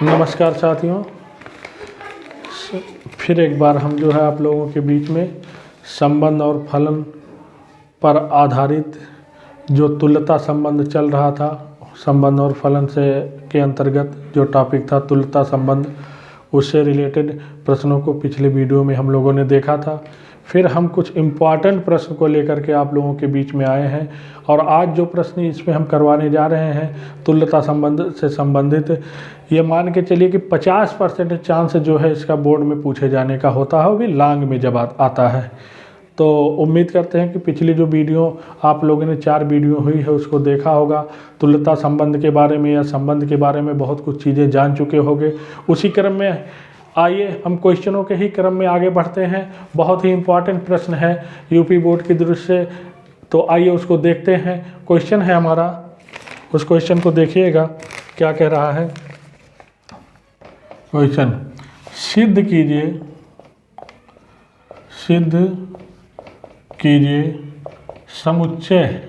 नमस्कार साथियों, फिर एक बार हम जो है आप लोगों के बीच में संबंध और फलन पर आधारित जो तुल्यता संबंध चल रहा था, संबंध और फलन से के अंतर्गत जो टॉपिक था तुल्यता संबंध, उससे रिलेटेड प्रश्नों को पिछले वीडियो में हम लोगों ने देखा था। फिर हम कुछ इम्पॉर्टेंट प्रश्न को लेकर के आप लोगों के बीच में आए हैं और आज जो प्रश्न इसमें हम करवाने जा रहे हैं तुल्यता संबंध से संबंधित, ये मान के चलिए कि 50% चांस जो है इसका बोर्ड में पूछे जाने का होता है, वो भी लॉन्ग में जब आता है। तो उम्मीद करते हैं कि पिछली जो वीडियो आप लोगों ने 4 वीडियो हुई है उसको देखा होगा, तुल्यता संबंध के बारे में या संबंध के बारे में बहुत कुछ चीज़ें जान चुके होंगे। उसी क्रम में आइए हम क्वेश्चनों के ही क्रम में आगे बढ़ते हैं। बहुत ही इम्पॉर्टेंट प्रश्न है यूपी बोर्ड की दृष्टि से, तो आइए उसको देखते हैं। क्वेश्चन है हमारा, उस क्वेश्चन को देखिएगा क्या कह रहा है। क्वेश्चन, सिद्ध कीजिए समुच्चय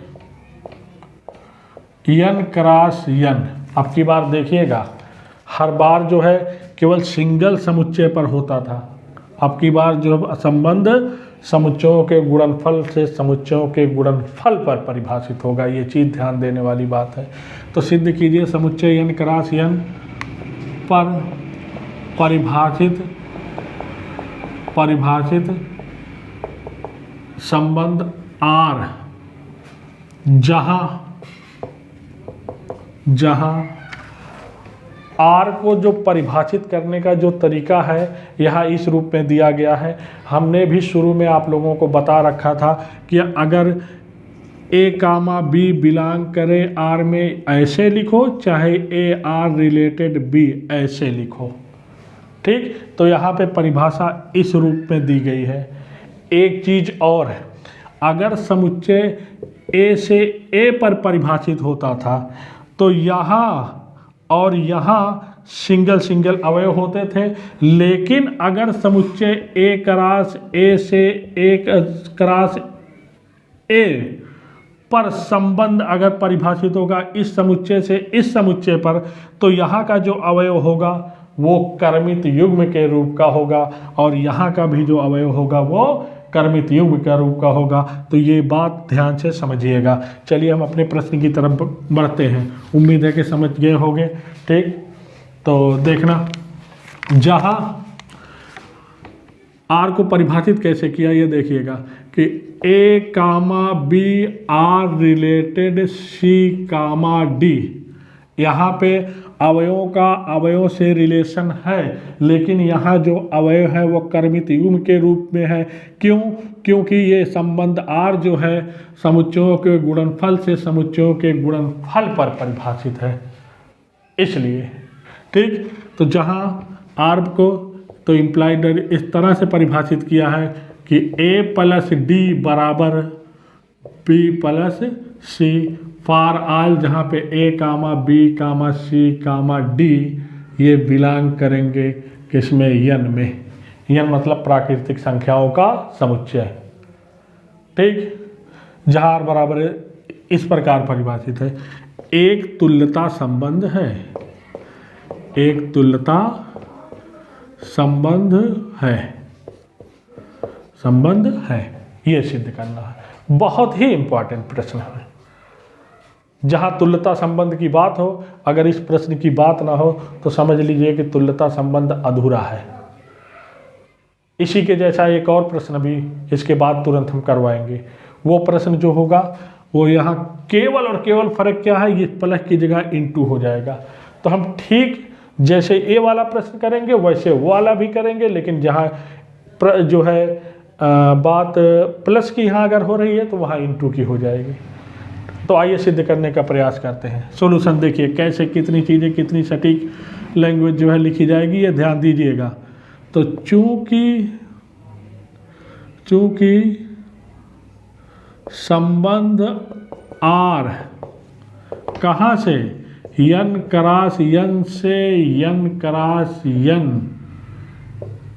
n क्रॉस n। अब की बार देखिएगा, हर बार जो है केवल सिंगल समुच्चय पर होता था, अब की बार जो संबंध समुच्चयों के गुणनफल से समुच्चयों के गुणनफल पर परिभाषित होगा। ये चीज़ ध्यान देने वाली बात है। तो सिद्ध कीजिए समुच्चय n क्रॉस n पर परिभाषित संबंध R, जहाँ R को जो परिभाषित करने का जो तरीका है यह इस रूप में दिया गया है। हमने भी शुरू में आप लोगों को बता रखा था कि अगर A कामा B बिलोंग करे R में ऐसे लिखो, चाहे A R रिलेटेड B ऐसे लिखो, ठीक। तो यहाँ पे परिभाषा इस रूप में दी गई है। एक चीज़ और है, अगर समुच्चय A से A पर परिभाषित होता था तो यहाँ और यहाँ सिंगल अवयव होते थे, लेकिन अगर समुच्चय A क्रॉस A से A क्रॉस A पर संबंध अगर परिभाषित होगा इस समुच्चय से इस समुच्चय पर, तो यहाँ का जो अवयव होगा वो कर्मित युग्म के रूप का होगा और यहाँ का भी जो अवयव होगा वो कर्मित युग्म का रूप का होगा। तो ये बात ध्यान से समझिएगा। चलिए हम अपने प्रश्न की तरफ बढ़ते हैं, उम्मीद है कि समझ गए होंगे, ठीक। तो देखना, जहाँ R को परिभाषित कैसे किया ये देखिएगा कि A comma B R related C comma D, यहाँ पे अवयवों का अवयव से रिलेशन है, लेकिन यहाँ जो अवयव है वो कर्मित युग्म के रूप में है। क्यों? क्योंकि ये संबंध R जो है समुच्चयों के गुणनफल से समुच्चयों के गुणनफल पर परिभाषित है, इसलिए, ठीक। तो जहाँ R को तो इम्प्लाइड इस तरह से परिभाषित किया है कि A प्लस D बराबर B plus C for all, जहाँ पे A comma B comma C comma D ये बिलोंग करेंगे किसमें, n में। n मतलब प्राकृतिक संख्याओं का समुच्चय, ठीक। जहाँ R बराबर इस प्रकार परिभाषित है, एक तुल्यता संबंध है, एक तुल्यता संबंध है, ये सिद्ध करना है। बहुत ही इंपॉर्टेंट प्रश्न है। जहाँ तुल्यता संबंध की बात हो, अगर इस प्रश्न की बात ना हो तो समझ लीजिए कि तुल्यता संबंध अधूरा है। इसी के जैसा एक और प्रश्न भी इसके बाद तुरंत हम करवाएंगे। वो प्रश्न जो होगा वो यहाँ केवल और केवल फर्क क्या है, ये प्लस की जगह इंटू हो जाएगा। तो हम ठीक जैसे ए वाला प्रश्न करेंगे वैसे वो वाला भी करेंगे, लेकिन जहाँ जो है बात प्लस की यहाँ अगर हो रही है तो वहाँ इंटू की हो जाएगी। तो आइए सिद्ध करने का प्रयास करते हैं। सॉल्यूशन देखिए कैसे कितनी चीज़ें कितनी सटीक लैंग्वेज जो है लिखी जाएगी, ये ध्यान दीजिएगा। तो चूंकि संबंध R कहाँ से, n क्रॉस n से n क्रॉस n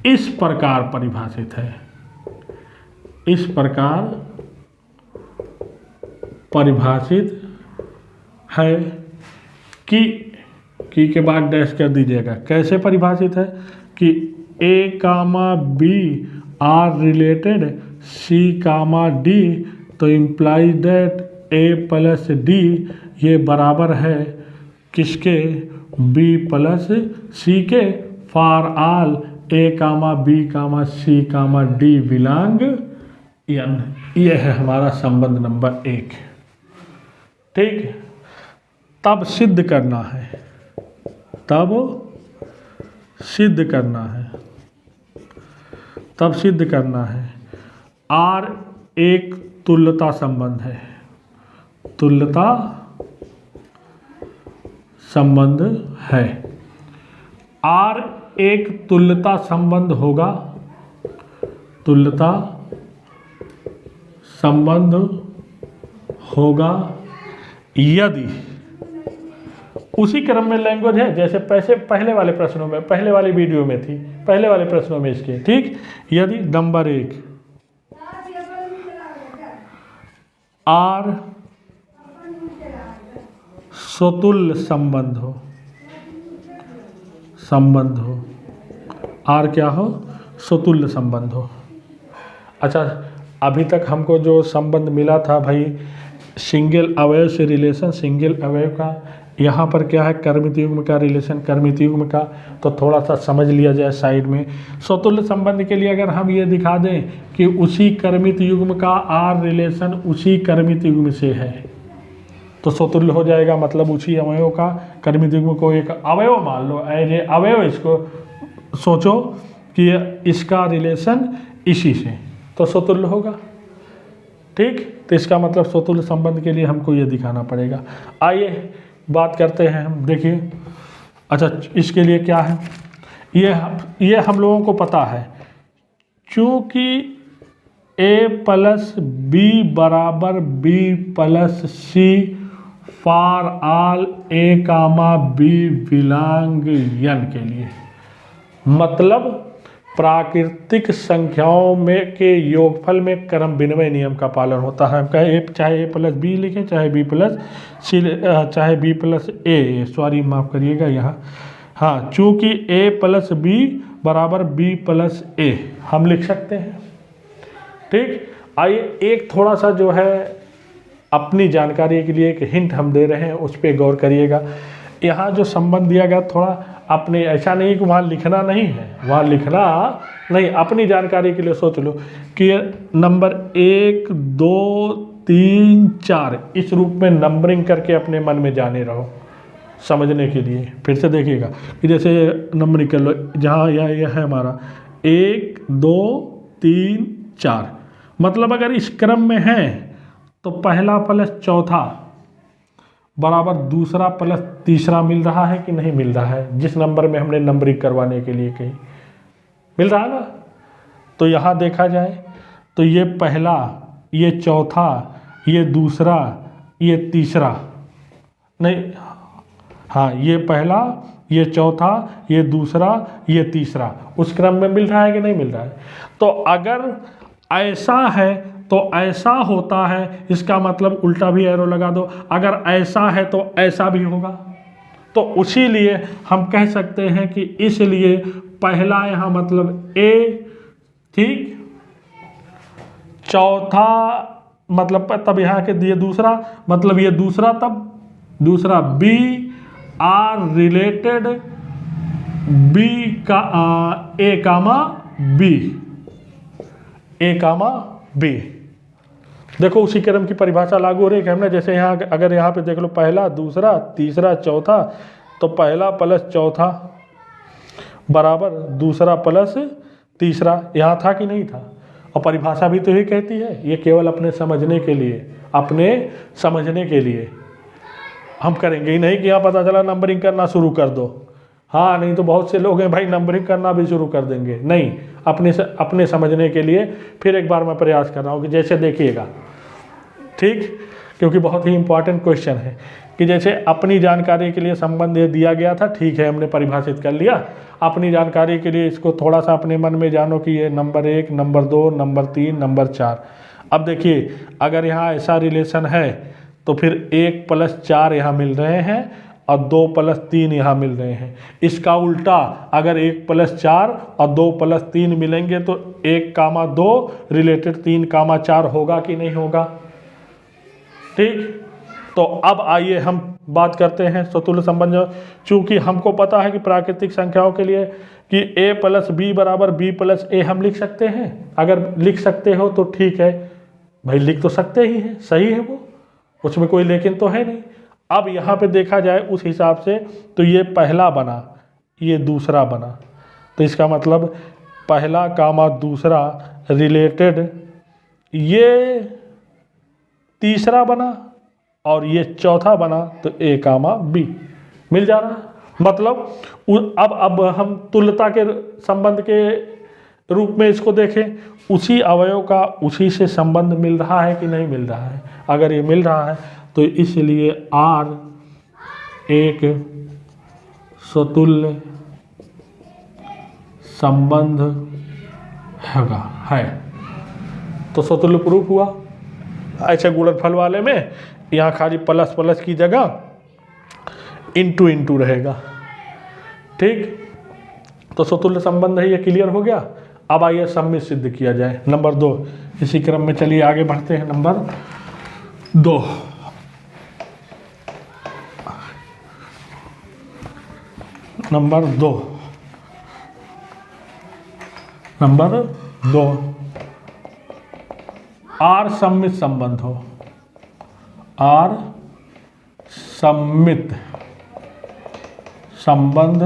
इस प्रकार परिभाषित है, इस प्रकार परिभाषित है कि की के बाद डैश कर दीजिएगा। कैसे परिभाषित है कि A comma B are related C comma D, तो implies that A plus D ये बराबर है किसके, बी प्लस सी के, for all A comma B comma C comma D belong N. ये है हमारा संबंध नंबर 1। ठीक, तब सिद्ध करना है, तब सिद्ध करना है, तब सिद्ध करना है आर एक तुल्यता संबंध है, तुल्यता संबंध है। आर एक तुल्यता संबंध होगा, तुल्यता संबंध होगा यदि उसी क्रम में लैंग्वेज है जैसे पहले वाले प्रश्नों में, पहले वाली वीडियो में थी, पहले वाले प्रश्नों में इसके। ठीक, यदि नंबर 1 आर स्वतुल्य संबंध हो, संबंध हो, आर क्या हो, स्वतुल्य संबंध हो। अच्छा, अभी तक हमको जो संबंध मिला था भाई सिंगल अवयव से रिलेशन, सिंगल अवयव का, यहाँ पर क्या है कर्मित युग्म का रिलेशन, कर्मित युग्म का, तो थोड़ा सा समझ लिया जाए साइड में। स्वतुल्य संबंध के लिए अगर हम ये दिखा दें कि उसी कर्मित युग्म का आर रिलेशन उसी कर्मित युग्म से है तो स्वतुल्य हो जाएगा, मतलब उसी अवयव का कर्मित युग्म को एक अवयव मान लो, एज ए अवयव इसको सोचो कि इसका रिलेशन इसी से, तो स्वतुल्य होगा। ठीक, तो इसका मतलब स्वतुल्य संबंध के लिए हमको ये दिखाना पड़ेगा। आइए बात करते हैं हम, देखिए। अच्छा, इसके लिए क्या है, ये हम लोगों को पता है, चूँकि ए प्लस बी बराबर B plus C for all A comma B belong N के लिए, मतलब प्राकृतिक संख्याओं में के योगफल में क्रम विनिमय नियम का पालन होता है। हम कहें चाहे ए प्लस बी लिखें, चाहे बी प्लस सी, चाहे बी प्लस ए, सॉरी माफ़ करिएगा यहाँ, हाँ, चूँकि ए प्लस बी बराबर बी प्लस ए हम लिख सकते हैं। ठीक, आइए एक थोड़ा सा जो है अपनी जानकारी के लिए एक हिंट हम दे रहे हैं, उस पर गौर करिएगा। यहाँ जो संबंध दिया गया थोड़ा अपने, ऐसा नहीं कि वहाँ लिखना नहीं है, वहाँ लिखना नहीं, अपनी जानकारी के लिए सोच लो कि नंबर 1 2 3 4 इस रूप में नंबरिंग करके अपने मन में जाने रहो समझने के लिए। फिर से देखिएगा कि जैसे नंबरिंग कर लो, जहाँ यह है हमारा 1 2 3 4, मतलब अगर इस क्रम में है तो पहला प्लस चौथा बराबर दूसरा प्लस तीसरा मिल रहा है कि नहीं मिल रहा है, जिस नंबर में हमने नंबरिंग करवाने के लिए कही, मिल रहा है ना। तो यहाँ देखा जाए तो ये पहला, ये चौथा, ये दूसरा, ये तीसरा, नहीं, हाँ, ये पहला, ये चौथा, ये दूसरा, ये तीसरा, उस क्रम में मिल रहा है कि नहीं मिल रहा है। तो अगर ऐसा है तो ऐसा होता है, इसका मतलब उल्टा भी एरो लगा दो, अगर ऐसा है तो ऐसा भी होगा। तो उसी लिए हम कह सकते हैं कि इसलिए पहला यहाँ मतलब ए, ठीक, चौथा मतलब तब यहाँ के दिए दूसरा, मतलब ये दूसरा, तब दूसरा बी आर रिलेटेड बी का ए कामा बी, ए कामा बी। देखो उसी क्रम की परिभाषा लागू हो रही है हमने, जैसे यहाँ अगर यहाँ पे देख लो पहला दूसरा तीसरा चौथा, तो पहला प्लस चौथा बराबर दूसरा प्लस तीसरा, यहाँ था कि नहीं था। और परिभाषा भी तो ही कहती है, ये केवल अपने समझने के लिए, अपने समझने के लिए हम करेंगे ही नहीं कि यहाँ पता चला नंबरिंग करना शुरू कर दो। हाँ, नहीं तो बहुत से लोग हैं भाई नंबरिंग करना भी शुरू कर देंगे, नहीं, अपने समझने के लिए फिर एक बार मैं प्रयास कर रहा हूँ कि जैसे देखिएगा, ठीक, क्योंकि बहुत ही इंपॉर्टेंट क्वेश्चन है कि जैसे अपनी जानकारी के लिए संबंध दिया गया था, ठीक है, हमने परिभाषित कर लिया। अपनी जानकारी के लिए इसको थोड़ा सा अपने मन में जानो कि ये नंबर 1, नंबर 2, नंबर 3, नंबर 4। अब देखिए अगर यहाँ ऐसा रिलेशन है तो फिर 1 + 4 यहाँ मिल रहे हैं और 2+3 यहाँ मिल रहे हैं। इसका उल्टा अगर 1+4 और 2+3 मिलेंगे तो 1,2 रिलेटेड 3,4 होगा कि नहीं होगा। ठीक, तो अब आइए हम बात करते हैं स्वतुल्य संबंध। चूंकि हमको पता है कि प्राकृतिक संख्याओं के लिए कि a+b बराबर b+a हम लिख सकते हैं। अगर लिख सकते हो तो ठीक है भाई, लिख तो सकते ही हैं, सही है वो, उसमें कोई लेकिन तो है नहीं। अब यहाँ पे देखा जाए उस हिसाब से तो ये पहला बना, ये दूसरा बना, तो इसका मतलब पहला कामा दूसरा रिलेटेड ये तीसरा बना और ये चौथा बना, तो a कामा b मिल जा रहा है। मतलब अब हम तुल्यता के संबंध के रूप में इसको देखें, उसी अवयव का उसी से संबंध मिल रहा है कि नहीं मिल रहा है। अगर ये मिल रहा है तो इसलिए R एक स्वतुल्य संबंध है। तो स्वतुल्य प्रूफ हुआ। ऐसे गुणनफल वाले में यहाँ खाली प्लस प्लस की जगह इंटू इंटू रहेगा। ठीक, तो स्वतुल्य संबंध है, ये क्लियर हो गया। अब आइए सम्मित सिद्ध किया जाए। नंबर 2, इसी क्रम में चलिए आगे बढ़ते हैं। नंबर 2, नंबर 2 आर सम्मित संबंध हो, आर सम्मित संबंध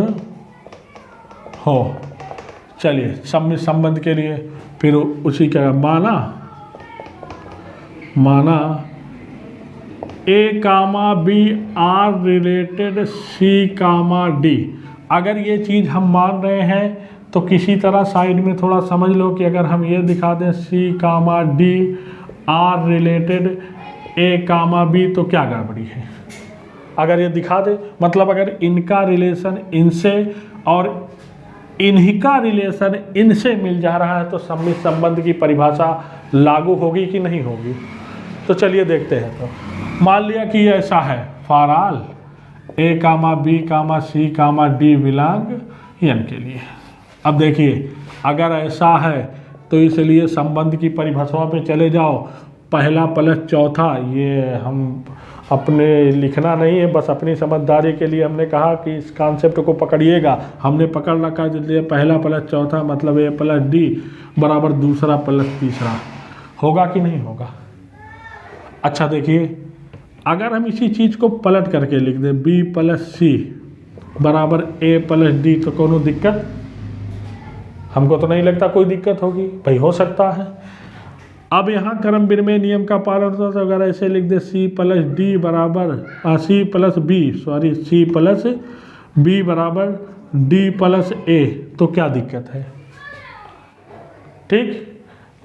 हो। चलिए सम्मित संबंध के लिए फिर उसी का माना a comma b R related c comma d। अगर ये चीज़ हम मान रहे हैं तो किसी तरह साइड में थोड़ा समझ लो कि अगर हम ये दिखा दें c comma d R related a comma b तो क्या गड़बड़ी है। अगर ये दिखा दे, मतलब अगर इनका रिलेशन इनसे और इन्हीं का रिलेशन इनसे मिल जा रहा है तो सम्मित संबंध की परिभाषा लागू होगी कि नहीं होगी। तो चलिए देखते हैं। तो मान लिया कि ऐसा है, for all a comma b comma c comma d belong n के लिए। अब देखिए अगर ऐसा है तो इसलिए संबंध की परिभाषा पे चले जाओ। पहला प्लस चौथा, ये हम अपने लिखना नहीं है, बस अपनी समझदारी के लिए हमने कहा कि इस कॉन्सेप्ट को पकड़िएगा। हमने पकड़ रखा इसलिए पहला प्लस चौथा मतलब a प्लस d बराबर दूसरा प्लस तीसरा होगा कि नहीं होगा। अच्छा देखिए, अगर हम इसी चीज़ को पलट करके लिख दें b प्लस c बराबर a प्लस d तो कोनो दिक्कत हमको तो नहीं लगता कोई दिक्कत होगी भाई, हो सकता है। अब यहाँ क्रम विनिमय नियम का पालन होता है, तो अगर ऐसे लिख दे c प्लस d बराबर c प्लस b बराबर d प्लस a तो क्या दिक्कत है। ठीक,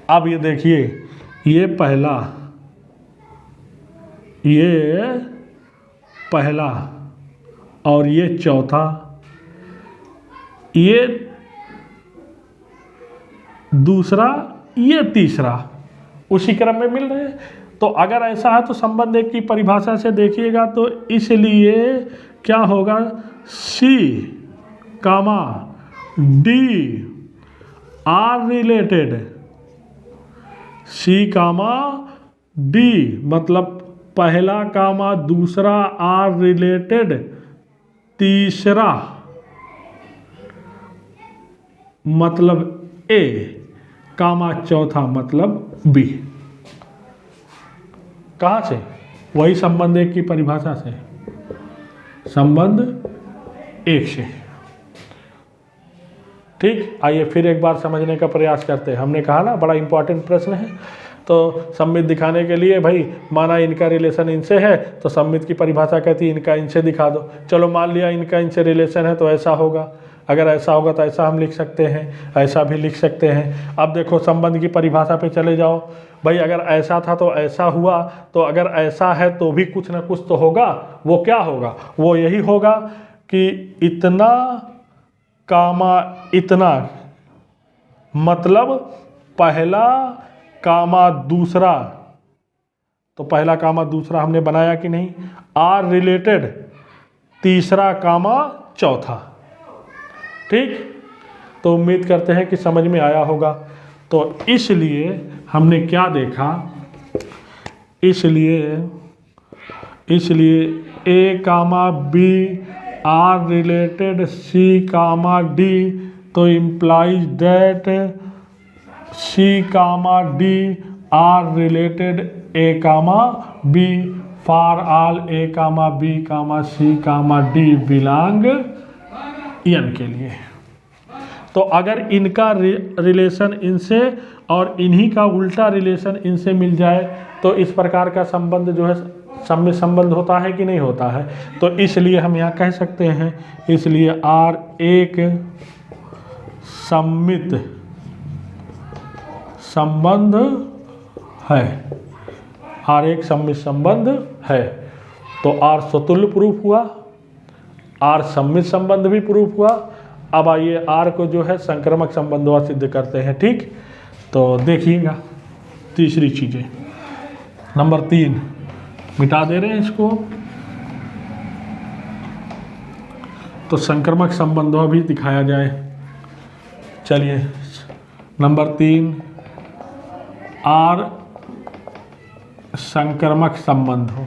अब ये देखिए ये पहला और ये चौथा, ये दूसरा, ये तीसरा उसी क्रम में मिल रहे हैं। तो अगर ऐसा है तो संबंध एक की परिभाषा से देखिएगा तो इसलिए क्या होगा, C comma D R related, C comma D मतलब पहला कामा दूसरा आर रिलेटेड तीसरा मतलब A कामा चौथा मतलब B। कहाँ से, वही संबंध एक की परिभाषा से, संबंध एक से। ठीक, आइए फिर एक बार समझने का प्रयास करते हैं। हमने कहा ना बड़ा इंपॉर्टेंट प्रश्न है। तो सम्मित दिखाने के लिए भाई माना इनका रिलेशन इनसे है तो सम्मित की परिभाषा कहती है इनका इनसे दिखा दो। चलो मान लिया इनका इनसे रिलेशन है तो ऐसा होगा, अगर ऐसा होगा तो ऐसा हम लिख सकते हैं, ऐसा भी लिख सकते हैं। अब देखो संबंध की परिभाषा पे चले जाओ भाई, अगर ऐसा था तो ऐसा हुआ, तो अगर ऐसा है तो भी कुछ ना कुछ तो होगा। वो क्या होगा, वो यही होगा कि इतना कामा इतना मतलब पहला कामा दूसरा, तो पहला कामा दूसरा हमने बनाया कि नहीं, आर रिलेटेड तीसरा कामा चौथा। ठीक, तो उम्मीद करते हैं कि समझ में आया होगा। तो इसलिए हमने क्या देखा, इसलिए A comma B are related C comma D, तो implies that C comma D are related A comma B for all A comma B comma C comma D belong N के लिए। तो अगर इनका रिलेशन इनसे और इन्हीं का उल्टा रिलेशन इनसे मिल जाए तो इस प्रकार का संबंध जो है सम्मित संबंध होता है कि नहीं होता है। तो इसलिए हम यहाँ कह सकते हैं, इसलिए आर एक सम्मित संबंध है, आर एक सम्मित संबंध है। तो आर स्वतुल्य प्रूफ हुआ, आर सम्मित संबंध भी प्रूफ हुआ। अब आइए आर को जो है संक्रमक संबंधवा सिद्ध करते हैं। ठीक, तो देखिएगा तीसरी चीजें, नंबर 3 मिटा दे रहे हैं इसको। तो संक्रमक संबंधवा भी दिखाया जाए। चलिए नंबर 3, आर संक्रमक संबंध हो।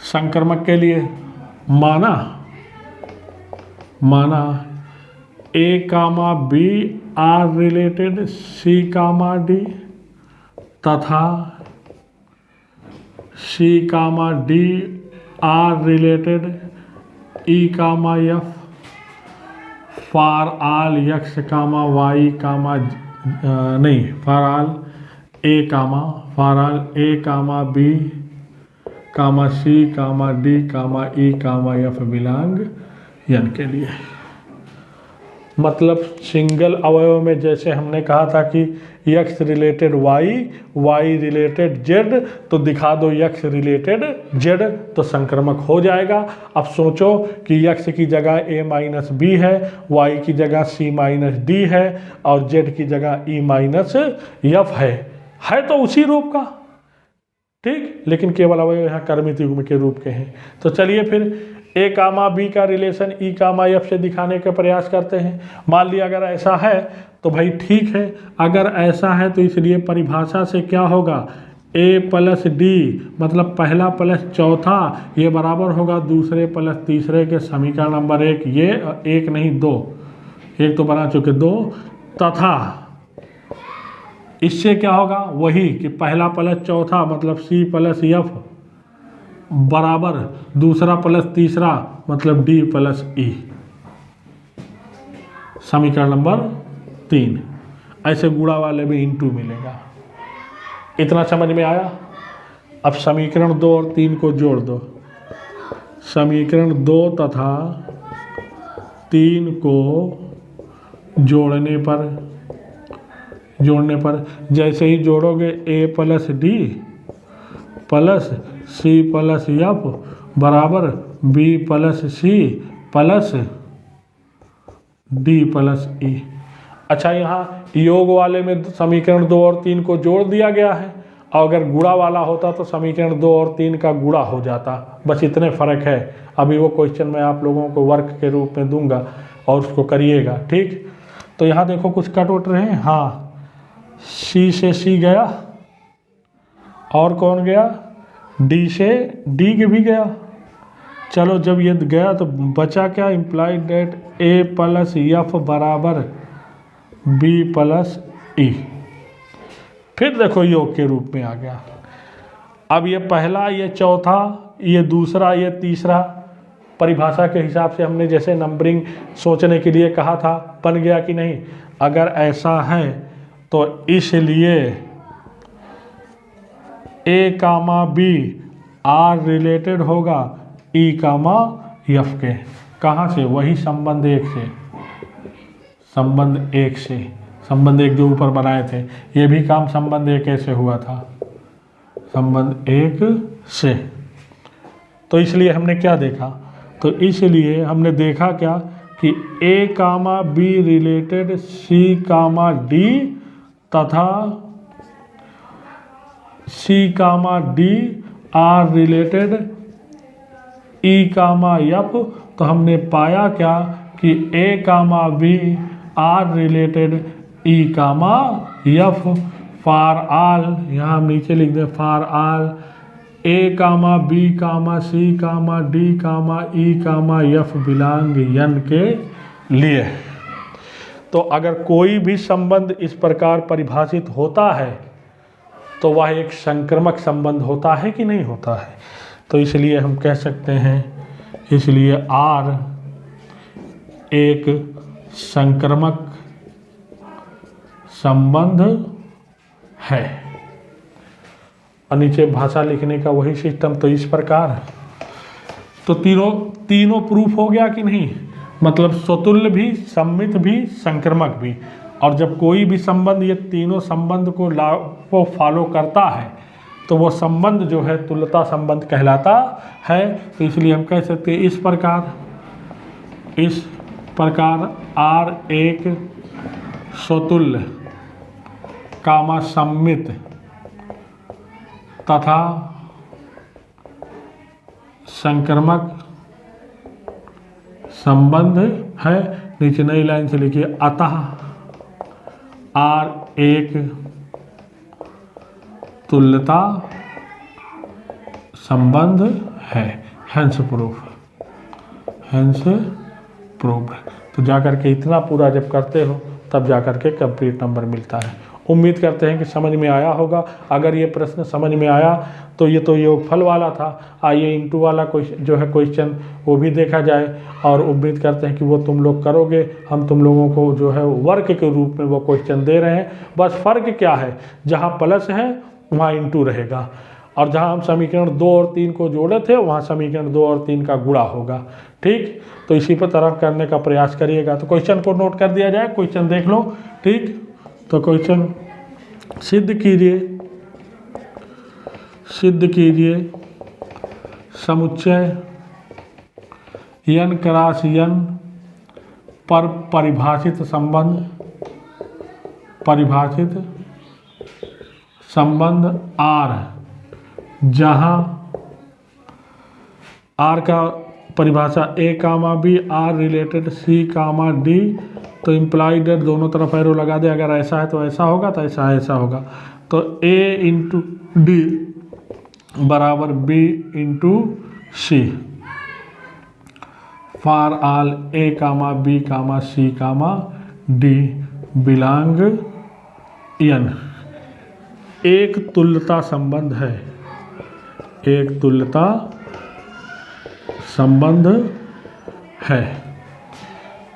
संक्रमक के लिए माना A comma B are related C comma D तथा C comma D are related E comma F for all X comma Y comma for all A comma B comma C comma D comma E comma F belong N के लिए। मतलब single अवयव में जैसे हमने कहा था कि x related y related z, तो दिखा दो x रिलेटेड z, तो संक्रमक हो जाएगा। अब सोचो कि x की जगह a माइनस बी है, y की जगह c माइनस डी है और z की जगह e माइनस एफ है तो उसी रूप का। ठीक, लेकिन केवल अवयव यहाँ कर्मित युग्म के रूप के हैं। तो चलिए फिर ए कामा बी का रिलेशन ई कामा एफ से दिखाने का प्रयास करते हैं। मान लिया अगर ऐसा है तो भाई ठीक है, अगर ऐसा है तो इसलिए परिभाषा से क्या होगा, ए प्लस डी मतलब पहला प्लस चौथा ये बराबर होगा दूसरे प्लस तीसरे के समीकरण नंबर 1। ये एक नहीं 2, एक तो बना चुके 2, तथा इससे क्या होगा वही कि पहला प्लस चौथा मतलब सी प्लस एफ बराबर दूसरा प्लस तीसरा मतलब डी प्लस ई, समीकरण नंबर 3। ऐसे गुणा वाले में इंटू मिलेगा। इतना समझ में आया। अब समीकरण 2 और 3 को जोड़ दो। समीकरण 2 तथा 3 को जोड़ने पर जैसे ही जोड़ोगे A plus D plus C plus F बराबर B plus C plus D plus E. अच्छा, यहाँ योग वाले में समीकरण 2 और 3 को जोड़ दिया गया है, और अगर गुणा वाला होता तो समीकरण 2 और 3 का गुणा हो जाता। बस इतने फ़र्क है। अभी वो क्वेश्चन मैं आप लोगों को वर्क के रूप में दूंगा और उसको करिएगा। ठीक, तो यहाँ देखो कुछ कट वट रहे हैं। हाँ, सी से सी गया और कौन गया, डी से डी के भी गया। चलो जब ये गया तो बचा क्या, इम्प्लाइड डेट ए प्लस एफ बराबर बी प्लस ई। फिर देखो योग के रूप में आ गया। अब ये पहला, ये चौथा, ये दूसरा, ये तीसरा, परिभाषा के हिसाब से हमने जैसे नंबरिंग सोचने के लिए कहा था, बन गया कि नहीं। अगर ऐसा है तो इसलिए A comma B are related होगा ई कामा एफ के। कहाँ से, वही संबंध 1 से, संबंध एक जो ऊपर बनाए थे। ये भी काम संबंध 1 कैसे हुआ था, संबंध 1 से। तो इसलिए हमने क्या देखा, तो इसलिए हमने देखा क्या कि A comma B related C comma D तथा C comma D are related E comma F, तो हमने पाया क्या कि A comma B are related E comma F for all, यहाँ हम नीचे लिख दें for all A comma B comma C comma D comma E comma F belong N के लिए। तो अगर कोई भी संबंध इस प्रकार परिभाषित होता है तो वह एक संक्रामक संबंध होता है कि नहीं होता है। तो इसलिए हम कह सकते हैं, इसलिए आर एक संक्रामक संबंध है। और नीचे भाषा लिखने का वही सिस्टम तो इस प्रकार। तो तीनों प्रूफ हो गया कि नहीं, मतलब स्वतुल्य भी, सम्मित भी, संक्रामक भी। और जब कोई भी संबंध ये तीनों संबंध को फॉलो करता है तो वो संबंध जो है तुल्यता संबंध कहलाता है। तो इसलिए हम कह सकते हैं इस प्रकार आर एक स्वतुल्य कामा सम्मित तथा संक्रामक संबंध है। नीचे नई लाइन से लिखिए, अतः आर एक तुल्यता संबंध है। Hence proof. तो जाकर के इतना पूरा जब करते हो तब जाकर के कंप्लीट नंबर मिलता है। उम्मीद करते हैं कि समझ में आया होगा। अगर ये प्रश्न समझ में आया तो ये तो योगफल वाला था, आइए इंटू वाला जो है क्वेश्चन वो भी देखा जाए। और उम्मीद करते हैं कि वो तुम लोग करोगे। हम तुम लोगों को जो है वर्क के रूप में वो क्वेश्चन दे रहे हैं। बस फ़र्क क्या है, जहाँ प्लस है वहाँ इंटू रहेगा, और जहाँ हम समीकरण 2 और 3 को जोड़े थे वहाँ समीकरण 2 और 3 का गुणा होगा। ठीक, तो इसी पर तरह करने का प्रयास करिएगा। तो क्वेश्चन को नोट कर दिया जाए, क्वेश्चन देख लो। ठीक, तो क्वेश्चन सिद्ध कीजिए समुच्चय n क्रॉस n पर परिभाषित संबंध R, जहाँ R का परिभाषा A comma B R related C comma D। तो इम्प्लाइड दोनों तरफ एरो लगा दे, अगर ऐसा है तो ऐसा होगा, तो ऐसा होगा। तो A इंटू D बराबर B into C for all A comma B comma C comma D belong n। एक तुल्यता संबंध है, एक तुल्यता संबंध है।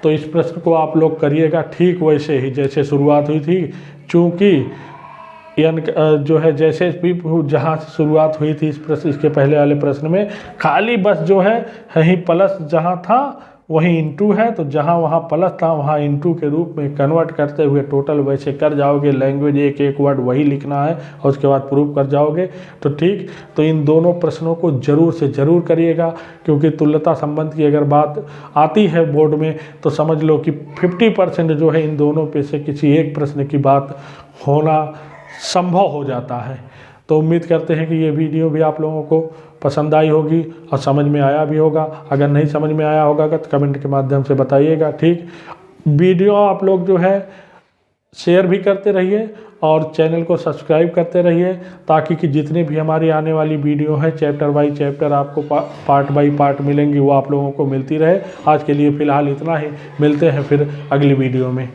तो इस प्रश्न को आप लोग करिएगा ठीक वैसे ही जैसे शुरुआत हुई थी, चूँकि जो है जैसे भी जहाँ से शुरुआत हुई थी इस प्रश्न, इसके पहले वाले प्रश्न में खाली बस जो है यहीं प्लस जहाँ था वहीं इंटू है। तो जहाँ वहाँ प्लस था वहाँ इंटू के रूप में कन्वर्ट करते हुए टोटल वैसे कर जाओगे। लैंग्वेज एक वर्ड वही लिखना है और उसके बाद प्रूफ कर जाओगे। तो ठीक, तो इन दोनों प्रश्नों को ज़रूर से ज़रूर करिएगा, क्योंकि तुल्यता संबंध की अगर बात आती है बोर्ड में तो समझ लो कि 50% जो है इन दोनों पे से किसी एक प्रश्न की बात होना संभव हो जाता है। तो उम्मीद करते हैं कि ये वीडियो भी आप लोगों को पसंद आई होगी और समझ में आया भी होगा। अगर नहीं समझ में आया होगा तो कमेंट के माध्यम से बताइएगा। ठीक, वीडियो आप लोग जो है शेयर भी करते रहिए और चैनल को सब्सक्राइब करते रहिए, ताकि कि जितने भी हमारी आने वाली वीडियो हैं चैप्टर बाई चैप्टर आपको पार्ट बाई पार्ट मिलेंगी, वो आप लोगों को मिलती रहे। आज के लिए फ़िलहाल इतना ही, मिलते हैं फिर अगली वीडियो में।